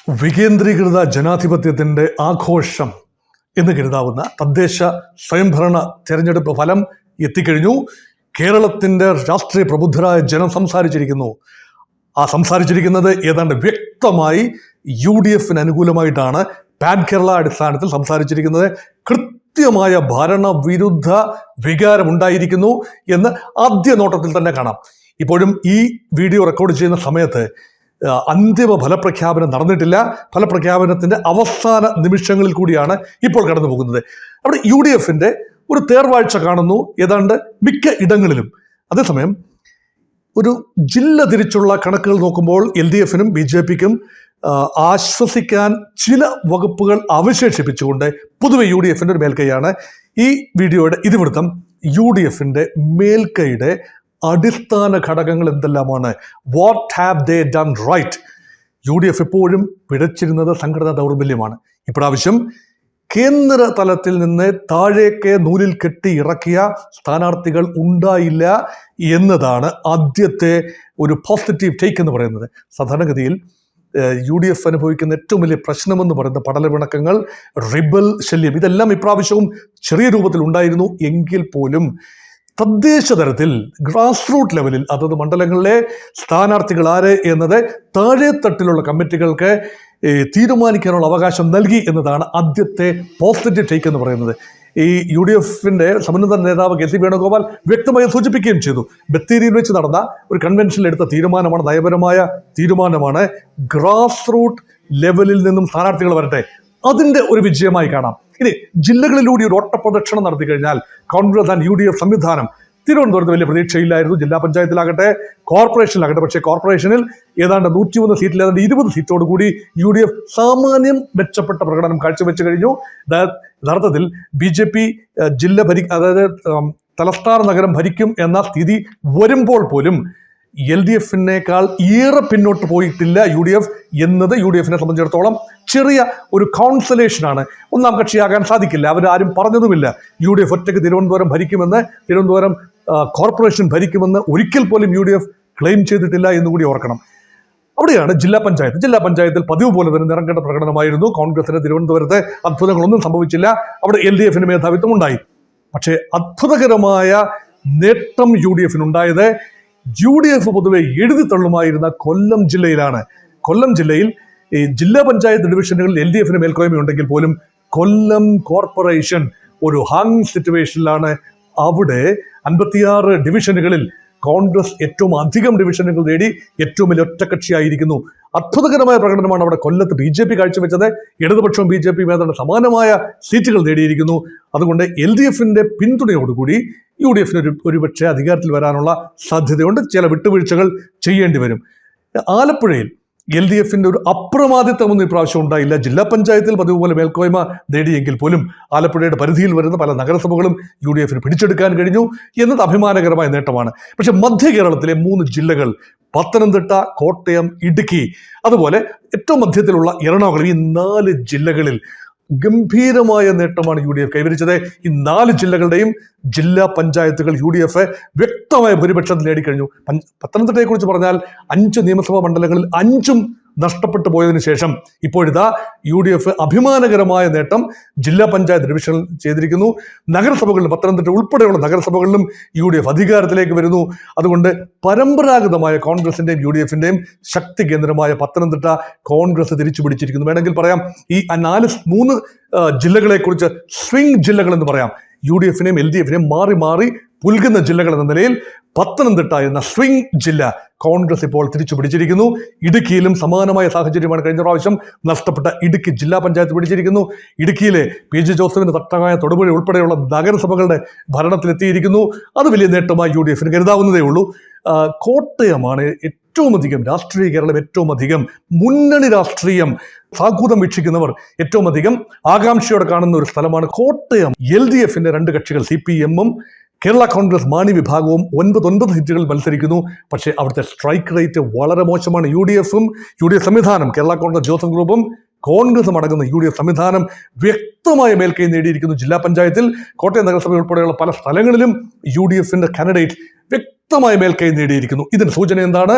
വികേന്ദ്രീകൃത ജനാധിപത്യത്തിൻ്റെ ആഘോഷം എന്ന് കരുതാവുന്ന തദ്ദേശ സ്വയംഭരണ തെരഞ്ഞെടുപ്പ് ഫലം എത്തിക്കഴിഞ്ഞു. കേരളത്തിൻ്റെ രാഷ്ട്രീയ പ്രബുദ്ധരായ ജനം സംസാരിച്ചിരിക്കുന്നു. സംസാരിച്ചിരിക്കുന്നത് ഏതാണ്ട് വ്യക്തമായി UDF അനുകൂലമായിട്ടാണ്. പാൻ കേരള അടിസ്ഥാനത്തിൽ സംസാരിച്ചിരിക്കുന്നത്. കൃത്യമായ ഭരണവിരുദ്ധ വികാരമുണ്ടായിരിക്കുന്നു എന്ന് ആദ്യ നോട്ടത്തിൽ തന്നെ കാണാം. ഇപ്പോഴും ഈ വീഡിയോ റെക്കോർഡ് ചെയ്യുന്ന സമയത്ത് അന്തിമ ഫലപ്രഖ്യാപനം നടന്നിട്ടില്ല. ഫലപ്രഖ്യാപനത്തിൻ്റെ അവസാന നിമിഷങ്ങളിൽ കൂടിയാണ് ഇപ്പോൾ കടന്നു പോകുന്നത്. അവിടെ UDFൻ്റെ ഒരു തേർവാഴ്ച കാണുന്നു ഏതാണ്ട് മിക്ക ഇടങ്ങളിലും. അതേസമയം ഒരു ജില്ല തിരിച്ചുള്ള കണക്കുകൾ നോക്കുമ്പോൾ LDFനും BJPക്കും ആശ്വസിക്കാൻ ചില വകുപ്പുകൾ അവശേഷിപ്പിച്ചുകൊണ്ട് പൊതുവെ UDFൻ്റെ ഒരു മേൽക്കൈയാണ്. ഈ വീഡിയോയുടെ ഇതിവൃത്തം UDFൻ്റെ മേൽക്കൈയുടെ അടിസ്ഥാന ഘടകങ്ങൾ എന്തെല്ലാമാണ്? What have they done right? UDF എപ്പോഴും പിഴച്ചിരുന്നത് സംഘടനാ ദൗർബല്യമാണ്. ഇപ്രാവശ്യം കേന്ദ്ര തലത്തിൽ നിന്ന് താഴേക്ക് നൂലിൽ കെട്ടി ഇറക്കിയ സ്ഥാനാർത്ഥികൾ ഉണ്ടായില്ല എന്നതാണ് ആദ്യത്തെ ഒരു പോസിറ്റീവ് ടേക്ക് എന്ന് പറയുന്നത്. സാധാരണഗതിയിൽ UDF അനുഭവിക്കുന്ന ഏറ്റവും വലിയ പ്രശ്നമെന്ന് പറയുന്ന പടലപിണക്കങ്ങൾ, റിബൽ ശല്യം, ഇതെല്ലാം ഇപ്രാവശ്യവും ചെറിയ രൂപത്തിൽ ഉണ്ടായിരുന്നു. എങ്കിൽ പോലും തദ്ദേശ തലത്തിൽ ഗ്രാസ് റൂട്ട് ലെവലിൽ അതത് മണ്ഡലങ്ങളിലെ സ്ഥാനാർത്ഥികൾ ആര് എന്നത് താഴെ തട്ടിലുള്ള കമ്മിറ്റികൾക്ക് തീരുമാനിക്കാനുള്ള അവകാശം നൽകി എന്നതാണ് ആദ്യത്തെ പോസിറ്റീവ് ടേക്ക് എന്ന് പറയുന്നത്. ഈ UDFൻ്റെ സമന്വിത നേതാവ് KC വേണുഗോപാൽ വ്യക്തമായി സൂചിപ്പിക്കുകയും ചെയ്തു. ബത്തേരിയിൽ വെച്ച് നടന്ന ഒരു കൺവെൻഷനിൽ എടുത്ത തീരുമാനമാണ്, നയപരമായ തീരുമാനമാണ്. ഗ്രാസ് റൂട്ട് ലെവലിൽ നിന്നും സ്ഥാനാർത്ഥികൾ വരട്ടെ, അതിൻ്റെ ഒരു വിജയമായി കാണാം. ഇനി ജില്ലകളിലൂടെ ഒരു ഓട്ടപ്രദക്ഷിണം നടത്തി കഴിഞ്ഞാൽ കോൺഗ്രസ് ആൻഡ് UDF സംവിധാനം തിരുവനന്തപുരത്ത് വലിയ പ്രതീക്ഷയില്ലായിരുന്നു. ജില്ലാ പഞ്ചായത്തിലാകട്ടെ കോർപ്പറേഷനിലാകട്ടെ, പക്ഷേ കോർപ്പറേഷനിൽ ഏതാണ്ട് 103 സീറ്റിൽ ഏതാണ്ട് 20 സീറ്റോടുകൂടി UDF സാമാന്യം മെച്ചപ്പെട്ട പ്രകടനം കാഴ്ചവെച്ച് കഴിഞ്ഞു. യഥാർത്ഥത്തിൽ BJP ജില്ല അതായത് തലസ്ഥാന നഗരം ഭരിക്കും എന്ന സ്ഥിതി വരുമ്പോൾ പോലും LDFനേക്കാൾ ഏറെ പിന്നോട്ട് പോയിട്ടില്ല UDF എന്നത് UDFനെ സംബന്ധിച്ചിടത്തോളം ചെറിയ ഒരു കോൺസലേഷനാണ്. ഒന്നാം കക്ഷിയാകാൻ സാധിക്കില്ല, അവരാരും പറഞ്ഞതുമില്ല UDF ഒറ്റയ്ക്ക് തിരുവനന്തപുരം ഭരിക്കുമെന്ന്, തിരുവനന്തപുരം കോർപ്പറേഷൻ ഭരിക്കുമെന്ന് ഒരിക്കൽ പോലും UDF ക്ലെയിം ചെയ്തിട്ടില്ല എന്നുകൂടി ഓർക്കണം. അവിടെയാണ് ജില്ലാ പഞ്ചായത്തിൽ പതിവ് പോലെ തന്നെ നിറംകെട്ട പ്രകടനമായിരുന്നു. കോൺഗ്രസിന് തിരുവനന്തപുരത്ത് അത്ഭുതങ്ങളൊന്നും സംഭവിച്ചില്ല. അവിടെ LDFന് മേധാവിത്വം ഉണ്ടായി. പക്ഷേ അത്ഭുതകരമായ നേട്ടം UDFനുണ്ടായത് UDF പൊതുവെ എഴുതിത്തള്ളുമായിരുന്ന കൊല്ലം ജില്ലയിലാണ്. കൊല്ലം ജില്ലയിൽ ഈ ജില്ലാ പഞ്ചായത്ത് ഡിവിഷനുകളിൽ LDFന് മേൽക്കോയ്മയുണ്ടെങ്കിൽ പോലും കൊല്ലം കോർപ്പറേഷൻ ഒരു ഹാങ് സിറ്റുവേഷനിലാണ്. അവിടെ 56 ഡിവിഷനുകളിൽ കോൺഗ്രസ് ഏറ്റവും അധികം ഡിവിഷനുകൾ നേടി ഏറ്റവും വലിയ ഒറ്റക്കക്ഷിയായിരിക്കുന്നു. അത്ഭുതകരമായ പ്രകടനമാണ് അവിടെ കൊല്ലത്ത് BJP കാഴ്ചവെച്ചത്. ഇടതുപക്ഷവും BJPയും ഏതാണ്ട് സമാനമായ സീറ്റുകൾ നേടിയിരിക്കുന്നു. അതുകൊണ്ട് LDFന്റെ പിന്തുണയോടുകൂടി UDFന് ഒരുപക്ഷെ അധികാരത്തിൽ വരാനുള്ള സാധ്യതയുണ്ട്. ചില വിട്ടുവീഴ്ചകൾ ചെയ്യേണ്ടി വരും. ആലപ്പുഴയിൽ LDFന്റെ ഒരു അപ്രമാദിത്വമൊന്നും ഇപ്രാവശ്യം ഉണ്ടായില്ല. ജില്ലാ പഞ്ചായത്തിൽ പതിവ് പോലെ മേൽക്കോയ്മ നേടിയെങ്കിൽ പോലും ആലപ്പുഴയുടെ പരിധിയിൽ വരുന്ന പല നഗരസഭകളും UDFന് പിടിച്ചെടുക്കാൻ കഴിഞ്ഞു എന്നത് അഭിമാനകരമായ നേട്ടമാണ്. പക്ഷെ മധ്യ കേരളത്തിലെ 3 ജില്ലകൾ പത്തനംതിട്ട, കോട്ടയം, ഇടുക്കി, അതുപോലെ ഏറ്റവും മധ്യത്തിലുള്ള എറണാകുളം, ഈ 4 ജില്ലകളിൽ ഗംഭീരമായ നേട്ടമാണ് UDF കൈവരിച്ചത്. ഈ 4 ജില്ലകളുടെയും ജില്ലാ പഞ്ചായത്തുകൾ UDF വ്യക്തമായ ഭൂരിപക്ഷത്തിൽ നേടിക്കഴിഞ്ഞു. പത്തനംതിട്ടയെക്കുറിച്ച് പറഞ്ഞാൽ 5 നിയമസഭാ മണ്ഡലങ്ങളിൽ 5ഉം നഷ്ടപ്പെട്ടു പോയതിനു ശേഷം ഇപ്പോഴിതാ UDF അഭിമാനകരമായ നേട്ടം ജില്ലാ പഞ്ചായത്ത് ഡിവിഷനിൽ ചെയ്തിരിക്കുന്നു. നഗരസഭകളിലും പത്തനംതിട്ട ഉൾപ്പെടെയുള്ള നഗരസഭകളിലും UDF അധികാരത്തിലേക്ക് വരുന്നു. അതുകൊണ്ട് പരമ്പരാഗതമായ കോൺഗ്രസിന്റെയും UDFന്റെയും ശക്തി കേന്ദ്രമായ പത്തനംതിട്ട കോൺഗ്രസ് തിരിച്ചു പിടിച്ചിരിക്കുന്നു. വേണമെങ്കിൽ പറയാം ഈ 3 ജില്ലകളെക്കുറിച്ച് സ്വിംഗ് ജില്ലകൾ എന്ന് പറയാം. UDFനെയും LDFനെയും മാറി മാറി പുൽകുന്ന ജില്ലകൾ എന്ന നിലയിൽ പത്തനംതിട്ട എന്ന സ്വിംഗ് ജില്ല കോൺഗ്രസ് ഇപ്പോൾ തിരിച്ചു പിടിച്ചിരിക്കുന്നു. ഇടുക്കിയിലും സമാനമായ സാഹചര്യമാണ്. കഴിഞ്ഞ പ്രാവശ്യം നഷ്ടപ്പെട്ട ഇടുക്കി ജില്ലാ പഞ്ചായത്ത് പിടിച്ചിരിക്കുന്നു. ഇടുക്കിയിലെ PJ ജോസഫിന് തട്ടമായ തൊടുപുഴ ഉൾപ്പെടെയുള്ള നഗരസഭകളുടെ ഭരണത്തിലെത്തിയിരിക്കുന്നു. അത് വലിയ നേട്ടമായി UDFന് കരുതാവുന്നതേ ഉള്ളൂ. കോട്ടയമാണ് കേരളം ഏറ്റവും അധികം മുന്നണി രാഷ്ട്രീയം സാഹൂതം വീക്ഷിക്കുന്നവർ ഏറ്റവും അധികം ആകാംക്ഷയോടെ കാണുന്ന ഒരു സ്ഥലമാണ് കോട്ടയം. LDFന്റെ 2 കക്ഷികൾ CPMഉം കേരള കോൺഗ്രസ് മാണി വിഭാഗവും 9 സീറ്റുകളിൽ മത്സരിക്കുന്നു. പക്ഷേ അവിടുത്തെ സ്ട്രൈക്ക് റേറ്റ് വളരെ മോശമാണ്. UDF സംവിധാനം, കേരള കോൺഗ്രസ് ജോസഫ് ഗ്രൂപ്പും കോൺഗ്രസും അടങ്ങുന്ന UDF സംവിധാനം വ്യക്തമായ മേൽക്കൈ നേടിയിരിക്കുന്നു. ജില്ലാ പഞ്ചായത്തിൽ കോട്ടയം നഗരസഭ ഉൾപ്പെടെയുള്ള പല സ്ഥലങ്ങളിലും UDFന്റെ കാൻഡിഡേറ്റ് വ്യക്തമായ മേൽക്കൈ നേടിയിരിക്കുന്നു. ഇതിന് സൂചന എന്താണ്?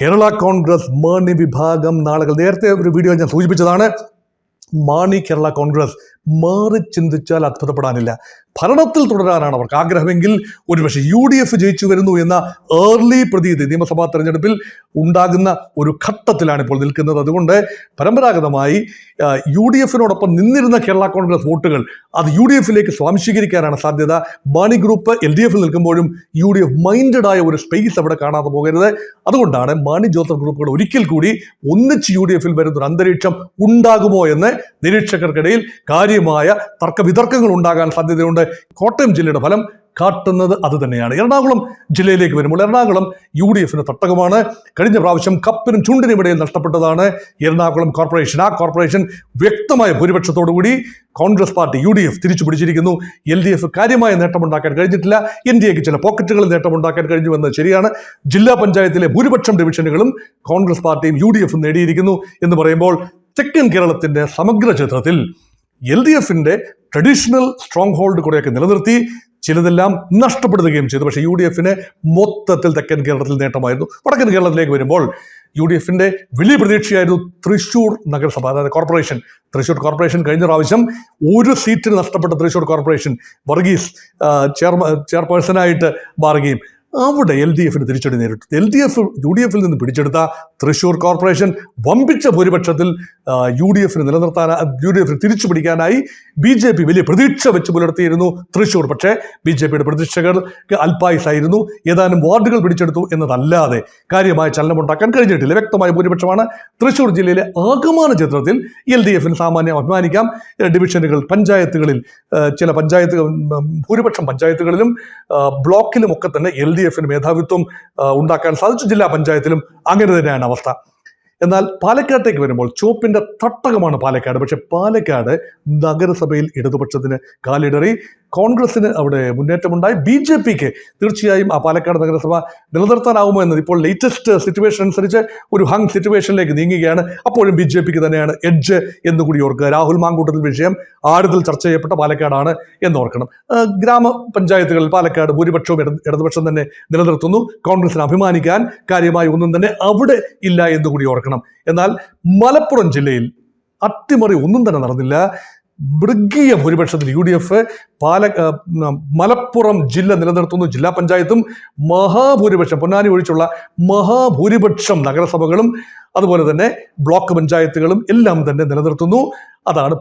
കേരള കോൺഗ്രസ് മാണി വിഭാഗം നാളുകൾ നേരത്തെ ഒരു വീഡിയോ ഞാൻ സൂചിപ്പിച്ചതാണ്. മാണി കേരള കോൺഗ്രസ് മാറി ചിന്തിച്ചാൽ അത്ഭുതപ്പെടാനില്ല. ഭരണത്തിൽ തുടരാനാണ് അവർക്ക് ആഗ്രഹമെങ്കിൽ ഒരുപക്ഷെ UDF ജയിച്ചു വരുന്നു എന്ന ഏർലി പ്രതീതി നിയമസഭാ തെരഞ്ഞെടുപ്പിൽ ഉണ്ടാകുന്ന ഒരു ഘട്ടത്തിലാണ് ഇപ്പോൾ നിൽക്കുന്നത്. അതുകൊണ്ട് പരമ്പരാഗതമായി UDFിനോടൊപ്പം നിന്നിരുന്ന കേരള കോൺഗ്രസ് വോട്ടുകൾ അത് UDFിലേക്ക് സ്വാംശീകരിക്കാനാണ് സാധ്യത. മാണി ഗ്രൂപ്പ് LDFിൽ നിൽക്കുമ്പോഴും UDF മൈൻഡഡ് ആയ ഒരു സ്പേസ് അവിടെ കാണാതെ പോകരുത്. അതുകൊണ്ടാണ് മാണി ജോസഫ് ഗ്രൂപ്പുകൾ ഒരിക്കൽ കൂടി ഒന്നിച്ച് UDFിൽ വരുന്നൊരു അന്തരീക്ഷം ഉണ്ടാകുമോ എന്ന് നിരീക്ഷകർക്കിടയിൽ കാര്യമായ തർക്കവിതർക്കങ്ങൾ ഉണ്ടാകാൻ സാധ്യതയുണ്ട്. കോട്ടയം ജില്ലയുടെ ഫലം കാട്ടുന്നത് അത് തന്നെയാണ്. എറണാകുളം ജില്ലയിലേക്ക് വരുമ്പോൾ എറണാകുളം UDFിന് തട്ടകമാണ്. കഴിഞ്ഞ പ്രാവശ്യം കപ്പിനും ചുണ്ടിനും ഇടയിൽ നഷ്ടപ്പെട്ടതാണ് എറണാകുളം കോർപ്പറേഷൻ. ആ കോർപ്പറേഷൻ വ്യക്തമായ ഭൂരിപക്ഷത്തോടുകൂടി കോൺഗ്രസ് പാർട്ടി UDF തിരിച്ചു പിടിച്ചിരിക്കുന്നു. LDF കാര്യമായ നേട്ടമുണ്ടാക്കാൻ കഴിഞ്ഞിട്ടില്ല. NDAക്ക് ചില പോക്കറ്റുകളിൽ നേട്ടമുണ്ടാക്കാൻ കഴിഞ്ഞു എന്നത് ശരിയാണ്. ജില്ലാ പഞ്ചായത്തിലെ ഭൂരിപക്ഷം ഡിവിഷനുകളും കോൺഗ്രസ് പാർട്ടിയും UDFും നേടിയിരിക്കുന്നു എന്ന് പറയുമ്പോൾ തെക്കൻ കേരളത്തിന്റെ സമഗ്ര ചിത്രത്തിൽ LDFിന്റെ ട്രഡീഷണൽ സ്ട്രോങ് ഹോൾഡ് കുറെയൊക്കെ നിലനിർത്തി, ചിലതെല്ലാം നഷ്ടപ്പെടുത്തുകയും ചെയ്തു. പക്ഷേ UDFിന് മൊത്തത്തിൽ തെക്കൻ കേരളത്തിൽ നേട്ടമായിരുന്നു. വടക്കൻ കേരളത്തിലേക്ക് വരുമ്പോൾ UDFിന്റെ വലിയ പ്രതീക്ഷയായിരുന്നു തൃശ്ശൂർ നഗരസഭ, അതായത് കോർപ്പറേഷൻ. തൃശ്ശൂർ കോർപ്പറേഷൻ കഴിഞ്ഞ പ്രാവശ്യം ഒരു സീറ്റിന് നഷ്ടപ്പെട്ട തൃശ്ശൂർ കോർപ്പറേഷൻ വർഗീസ് ചെയർപേഴ്സണായിട്ട് മാറുകയും അവിടെ LDFിന് തിരിച്ചടി നേരിട്ടു. UDFിൽ നിന്ന് പിടിച്ചെടുത്ത തൃശ്ശൂർ കോർപ്പറേഷൻ വമ്പിച്ച ഭൂരിപക്ഷത്തിൽ UDFിന് UDFിന് തിരിച്ചു പിടിക്കാനായി BJP വലിയ പ്രതീക്ഷ വെച്ച് പുലർത്തിയിരുന്നു തൃശ്ശൂർ. പക്ഷേ BJPയുടെ പ്രതീക്ഷകൾക്ക് അൽപായുസായിരുന്നു. ഏതാനും വാർഡുകൾ പിടിച്ചെടുത്തു എന്നതല്ലാതെ കാര്യമായ ചലനമുണ്ടാക്കാൻ കഴിഞ്ഞിട്ടില്ല. വ്യക്തമായ ഭൂരിപക്ഷമാണ് തൃശ്ശൂർ ജില്ലയിലെ ആകമാന ചിത്രത്തിൽ. LDFിന് സാമാന്യം അഭിമാനിക്കാം. ഡിവിഷനുകൾ, പഞ്ചായത്തുകളിൽ ചില ഭൂരിപക്ഷം പഞ്ചായത്തുകളിലും ബ്ലോക്കിലും ഒക്കെ തന്നെ LDFിന് മേധാവിത്വം ഉണ്ടാക്കാൻ സാധിച്ചു. ജില്ലാ പഞ്ചായത്തിലും അങ്ങനെ തന്നെയാണ് അവസ്ഥ. എന്നാൽ പാലക്കാട്ടേക്ക് വരുമ്പോൾ ചുവപ്പിന്റെ തട്ടകമാണ് പാലക്കാട്. പക്ഷെ പാലക്കാട് നഗരസഭയിൽ ഇടതുപക്ഷത്തിന് കാലിടറി. കോൺഗ്രസിന് അവിടെ മുന്നേറ്റമുണ്ടായി. BJPക്ക് തീർച്ചയായും ആ പാലക്കാട് നഗരസഭ നിലനിർത്താനാവുമോ എന്നത് ഇപ്പോൾ ലേറ്റസ്റ്റ് സിറ്റുവേഷൻ അനുസരിച്ച് ഒരു ഹങ് സിറ്റുവേഷനിലേക്ക് നീങ്ങുകയാണ്. അപ്പോഴും BJPക്ക് തന്നെയാണ് എഡ്ജ് എന്നുകൂടി ഓർക്കുക. രാഹുൽ മാങ്കൂട്ടത്തിൽ വിഷയം ആഴത്തിൽ ചർച്ച ചെയ്യപ്പെട്ട പാലക്കാടാണ് എന്നോർക്കണം. ഗ്രാമപഞ്ചായത്തുകളിൽ പാലക്കാട് ഭൂരിപക്ഷവും ഇടതുപക്ഷം തന്നെ നിലനിർത്തുന്നു. കോൺഗ്രസിന് അഭിമാനിക്കാൻ കാര്യമായി ഒന്നും തന്നെ അവിടെ ഇല്ല എന്നുകൂടി ഓർക്കണം. എന്നാൽ മലപ്പുറം ജില്ലയിൽ അട്ടിമറി ഒന്നും തന്നെ നടന്നില്ല. മൃഗീയ ഭൂരിപക്ഷത്തിൽ UDF മലപ്പുറം ജില്ല നിലനിർത്തുന്നു. ജില്ലാ പഞ്ചായത്തും മഹാഭൂരിപക്ഷം, പൊന്നാനി ഒഴിച്ചുള്ള മഹാഭൂരിപക്ഷം നഗരസഭകളും അതുപോലെ തന്നെ ബ്ലോക്ക് പഞ്ചായത്തുകളും എല്ലാം തന്നെ നിലനിർത്തുന്നു. അതാണ്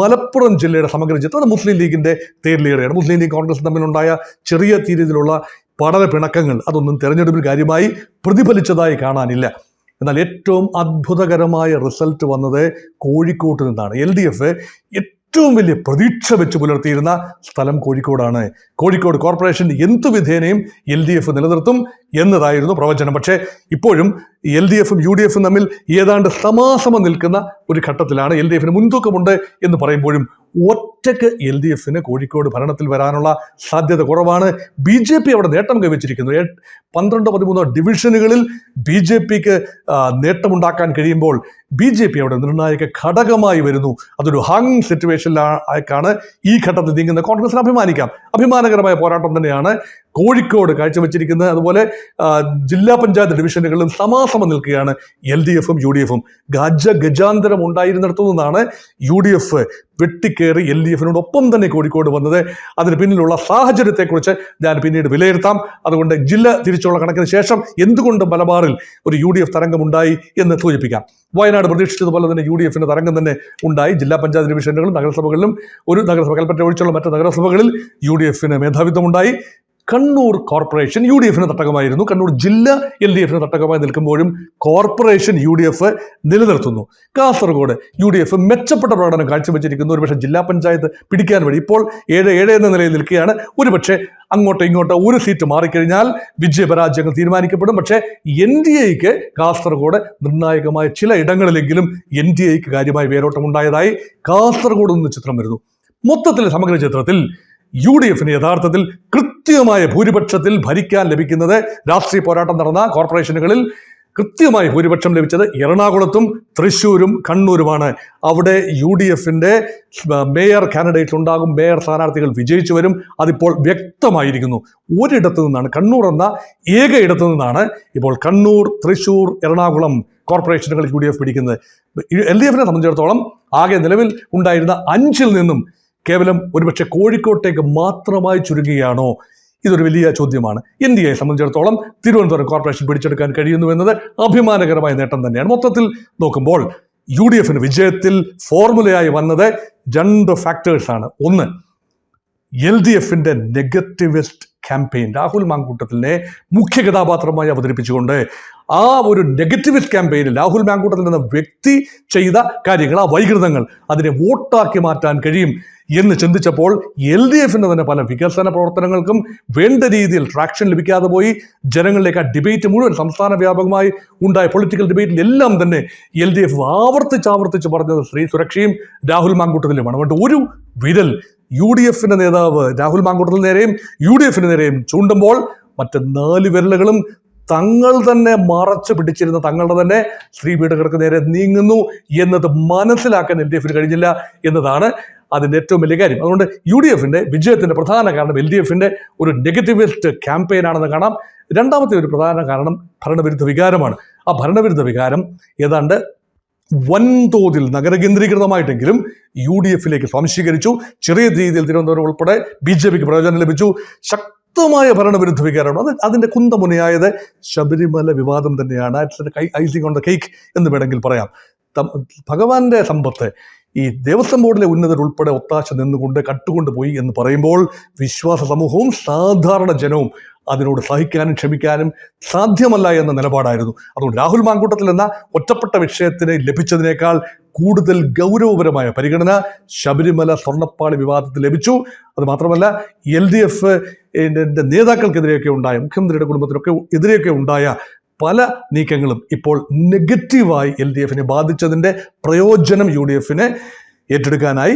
മലപ്പുറം ജില്ലയുടെ സമഗ്ര ചിത്രം. അത് മുസ്ലിം ലീഗിന്റെ തേരിലേറെയാണ്. മുസ്ലിം ലീഗ് കോൺഗ്രസും തമ്മിലുണ്ടായ ചെറിയ രീതിയിലുള്ള പഠന പിണക്കങ്ങൾ അതൊന്നും തെരഞ്ഞെടുപ്പിൽ കാര്യമായി പ്രതിഫലിച്ചതായി കാണാനില്ല. എന്നാൽ ഏറ്റവും അത്ഭുതകരമായ റിസൾട്ട് വന്നത് കോഴിക്കോട്ട് നിന്നാണ്. LDF ഏറ്റവും വലിയ പ്രതീക്ഷ വെച്ച് പുലർത്തിയിരുന്ന സ്ഥലം കോഴിക്കോടാണ്. കോഴിക്കോട് കോർപ്പറേഷൻ എന്തു വിധേനയും LDF നിലനിർത്തും എന്നതായിരുന്നു പ്രവചനം. പക്ഷേ ഇപ്പോഴും LDFും UDFും തമ്മിൽ ഏതാണ്ട് സമാസമം നിൽക്കുന്ന ഒരു ഘട്ടത്തിലാണ്. LDFിന് മുൻതൂക്കമുണ്ട് എന്ന് പറയുമ്പോഴും ഒറ്റയ്ക്ക് LDFിന് കോഴിക്കോട് ഭരണത്തിൽ വരാനുള്ള സാധ്യത കുറവാണ്. BJP അവിടെ നേട്ടം കൈവച്ചിരിക്കുന്നു. 12-13 ഡിവിഷനുകളിൽ BJPക്ക് നേട്ടമുണ്ടാക്കാൻ കഴിയുമ്പോൾ BJP അവിടെ നിർണായക ഘടകമായി വരുന്നു. അതൊരു ഹങ് സിറ്റുവേഷനിലേക്കാണ് ഈ ഘട്ടത്തിൽ നീങ്ങുന്ന. കോൺഗ്രസിന് അഭിമാനിക്കാം. അഭിമാനകരമായ പോരാട്ടം തന്നെയാണ് കോഴിക്കോട് കാഴ്ചവെച്ചിരിക്കുന്നത്. അതുപോലെ ജില്ലാ പഞ്ചായത്ത് ഡിവിഷനുകളിലും സമാസമം നിൽക്കുകയാണ് LDFും UDFും. ഗജാന്തരം ഉണ്ടായിരുന്നിടത്തു നിന്നാണ് UDF വെട്ടിക്കേറി LDFിനോടൊപ്പം തന്നെ കോഴിക്കോട് വന്നത്. അതിന് പിന്നിലുള്ള സാഹചര്യത്തെക്കുറിച്ച് ഞാൻ പിന്നീട് വിലയിരുത്താം. അതുകൊണ്ട് ജില്ല തിരിച്ചുള്ള കണക്കിന് ശേഷം എന്തുകൊണ്ട് മലബാറിൽ ഒരു UDF തരംഗമുണ്ടായി എന്ന് സൂചിപ്പിക്കാം. വയനാട് പ്രതീക്ഷിച്ചതുപോലെ തന്നെ UDFിന്റെ തരംഗം തന്നെ ഉണ്ടായി. ജില്ലാ പഞ്ചായത്ത് ഡിവിഷനുകളും നഗരസഭകളിലും ഒരു നഗരസഭ കൽപ്പറ്റ ഒഴിച്ചുള്ള മറ്റ് നഗരസഭകളിൽ UDFിന് മേധാവിത്വമുണ്ടായി. കണ്ണൂർ കോർപ്പറേഷൻ UDFിന് തട്ടകമായിരുന്നു. കണ്ണൂർ ജില്ല LDFിന് തട്ടകമായി നിൽക്കുമ്പോഴും കോർപ്പറേഷൻ UDF നിലനിർത്തുന്നു. കാസർഗോഡ് UDF മെച്ചപ്പെട്ട പ്രകടനം കാഴ്ചവെച്ചിരിക്കുന്നു. ഒരുപക്ഷെ ജില്ലാ പഞ്ചായത്ത് പിടിക്കാൻ വേണ്ടി ഇപ്പോൾ 7 എന്ന നിലയിൽ നിൽക്കുകയാണ്. ഒരുപക്ഷെ അങ്ങോട്ടോ ഇങ്ങോട്ടോ ഒരു സീറ്റ് മാറിക്കഴിഞ്ഞാൽ വിജയപരാജയങ്ങൾ തീരുമാനിക്കപ്പെടും. പക്ഷേ NDAക്ക് കാസർഗോഡ് നിർണായകമായ ചില ഇടങ്ങളിലെങ്കിലും NDAക്ക് കാര്യമായ വേരോട്ടം ഉണ്ടായതായി കാസർഗോഡ് നിന്ന് ചിത്രം വരുന്നു. മൊത്തത്തിൽ സമഗ്ര ചിത്രത്തിൽ UDFിന് യഥാർത്ഥത്തിൽ കൃത്യമായ ഭൂരിപക്ഷത്തിൽ ഭരിക്കാൻ ലഭിക്കുന്നത് രാഷ്ട്രീയ പോരാട്ടം നടന്ന കോർപ്പറേഷനുകളിൽ കൃത്യമായി ഭൂരിപക്ഷം ലഭിച്ചത് എറണാകുളത്തും തൃശ്ശൂരും കണ്ണൂരുമാണ്. അവിടെ UDFന്റെ മേയർ കാൻഡിഡേറ്റ് ഉണ്ടാകും, മേയർ സ്ഥാനാർത്ഥികൾ വിജയിച്ചു വരും. അതിപ്പോൾ വ്യക്തമായിരിക്കുന്നു. ഒരിടത്തു നിന്നാണ്, കണ്ണൂർ എന്ന ഏക ഇടത്തു നിന്നാണ് ഇപ്പോൾ കണ്ണൂർ, തൃശ്ശൂർ, എറണാകുളം കോർപ്പറേഷനുകൾ UDF പിടിക്കുന്നത്. LDFനെ സംബന്ധിച്ചിടത്തോളം ആകെ നിലവിൽ ഉണ്ടായിരുന്ന 5-ൽ നിന്നും കേവലം ഒരുപക്ഷെ കോഴിക്കോട്ടേക്ക് മാത്രമായി ചുരുങ്ങുകയാണോ? ഇതൊരു വലിയ ചോദ്യമാണ്. NDAയെ സംബന്ധിച്ചിടത്തോളം തിരുവനന്തപുരം കോർപ്പറേഷൻ പിടിച്ചെടുക്കാൻ കഴിയുന്നു എന്നത് അഭിമാനകരമായ നേട്ടം തന്നെയാണ്. മൊത്തത്തിൽ നോക്കുമ്പോൾ UDFന് വിജയത്തിൽ ഫോർമുലയായി വന്നത് 2 ഫാക്ടേഴ്സാണ്. ഒന്ന്, LDFന്റെ നെഗറ്റിവിസ്റ്റ് ക്യാമ്പയിൻ, രാഹുൽ മാങ്കൂട്ടത്തിലിനെ മുഖ്യ കഥാപാത്രമായി അവതരിപ്പിച്ചുകൊണ്ട് ആ ഒരു നെഗറ്റിവിസ്റ്റ് ക്യാമ്പയിനിൽ രാഹുൽ മാങ്കൂട്ടത്തിൽ എന്ന വ്യക്തി ചെയ്ത കാര്യങ്ങൾ, ആ വൈകൃതങ്ങൾ, അതിനെ വോട്ടാക്കി മാറ്റാൻ കഴിയും എന്ന് ചിന്തിച്ചപ്പോൾ LDFന്റെ തന്നെ പല വികസന പ്രവർത്തനങ്ങൾക്കും വേണ്ട രീതിയിൽ ട്രാക്ഷൻ ലഭിക്കാതെ പോയി. ജനങ്ങളിലേക്ക് ആ ഡിബേറ്റ് മുഴുവൻ സംസ്ഥാന വ്യാപകമായി ഉണ്ടായ പൊളിറ്റിക്കൽ ഡിബേറ്റിൽ എല്ലാം തന്നെ LDF ആവർത്തിച്ച് പറഞ്ഞത് സ്ത്രീ സുരക്ഷയും രാഹുൽ മാങ്കൂട്ടത്തിലുമാണ്. അതുകൊണ്ട് ഒരു വിരൽ UDFന്റെ നേതാവ് രാഹുൽ മാങ്കൂട്ടത്തിന് നേരെയും UDFന് നേരെയും ചൂണ്ടുമ്പോൾ മറ്റ് 4 വിരലുകളും തങ്ങൾ തന്നെ മറച്ചു പിടിച്ചിരുന്ന തങ്ങളുടെ തന്നെ സ്ത്രീ വീടുകൾക്ക് നേരെ നീങ്ങുന്നു എന്നത് മനസ്സിലാക്കാൻ LDFന് കഴിഞ്ഞില്ല എന്നതാണ് അതിൻ്റെ ഏറ്റവും വലിയ കാര്യം. അതുകൊണ്ട് UDFന്റെ വിജയത്തിന്റെ പ്രധാന കാരണം LDFന്റെ ഒരു നെഗറ്റിവിസ്റ്റ് ക്യാമ്പയിൻ ആണെന്ന് കാണാം. രണ്ടാമത്തെ ഒരു പ്രധാന കാരണം ഭരണവിരുദ്ധ വികാരമാണ്. ആ ഭരണവിരുദ്ധ വികാരം ഏതാണ്ട് വൻതോതിൽ നഗരകേന്ദ്രീകൃതമായിട്ടെങ്കിലും UDFലേക്ക് സ്വാംശീകരിച്ചു. ചെറിയ രീതിയിൽ തിരുവനന്തപുരം ഉൾപ്പെടെ BJPക്ക് പ്രയോജനം ലഭിച്ചു. ശക്തമായ ഭരണവിരുദ്ധ വികാരമാണ്. അതിൻ്റെ കുന്തമുനയായത് ശബരിമല വിവാദം തന്നെയാണ്. ഐസിംഗ് ഓൺ ദ കേക്ക് എന്ന് വേണമെങ്കിൽ പറയാം. ഭഗവാന്റെ സമ്പത്ത് ഈ ദേവസ്വം ബോർഡിലെ ഉന്നതർ ഉൾപ്പെടെ ഒത്താശ നിന്നുകൊണ്ട് കട്ടുകൊണ്ടുപോയി എന്ന് പറയുമ്പോൾ വിശ്വാസ സമൂഹവും സാധാരണ ജനവും അതിനോട് സഹിക്കാനും ക്ഷമിക്കാനും സാധ്യമല്ല എന്ന നിലപാടായിരുന്നു. അതുകൊണ്ട് രാഹുൽ മാങ്കൂട്ടത്തിൽ എന്ന ഒറ്റപ്പെട്ട വിഷയത്തിന് ലഭിച്ചതിനേക്കാൾ കൂടുതൽ ഗൗരവപരമായ പരിഗണന ശബരിമല സ്വർണ്ണപ്പാളി വിവാദത്തിൽ ലഭിച്ചു. അത് മാത്രമല്ല LDF നേതാക്കൾക്കെതിരെയൊക്കെ ഉണ്ടായ, മുഖ്യമന്ത്രിയുടെ കുടുംബത്തിനൊക്കെ എതിരെയൊക്കെ ഉണ്ടായ പല നീക്കങ്ങളും ഇപ്പോൾ നെഗറ്റീവായി LDFനെ ബാധിച്ചതിൻ്റെ പ്രയോജനം UDFനെ ഏറ്റെടുക്കാനായി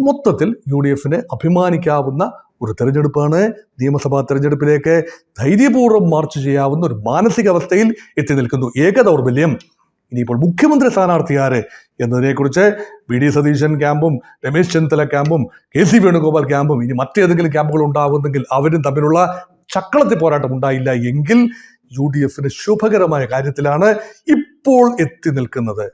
മൊത്തത്തിൽ UDFനെ അഭിമാനിക്കാവുന്ന ഒരു തെരഞ്ഞെടുപ്പാണ്. നിയമസഭാ തെരഞ്ഞെടുപ്പിലേക്ക് ധൈര്യപൂർവ്വം മാർച്ച് ചെയ്യാവുന്ന ഒരു മാനസികാവസ്ഥയിൽ എത്തി നിൽക്കുന്നു. ഏക ദൗർബല്യം ഇനിയിപ്പോൾ മുഖ്യമന്ത്രി സ്ഥാനാർത്ഥി ആര് എന്നതിനെക്കുറിച്ച് VD സതീശൻ ക്യാമ്പും രമേശ് ചെന്നിത്തല ക്യാമ്പും KC വേണുഗോപാൽ ക്യാമ്പും ഇനി മറ്റേതെങ്കിലും ക്യാമ്പുകൾ ഉണ്ടാകുന്നെങ്കിൽ അവരും തമ്മിലുള്ള ചക്കളത്തി പോരാട്ടം ഉണ്ടായില്ല എങ്കിൽ UDFന് ശുഭകരമായ കാര്യത്തിലാണ് ഇപ്പോൾ എത്തി നിൽക്കുന്നത്.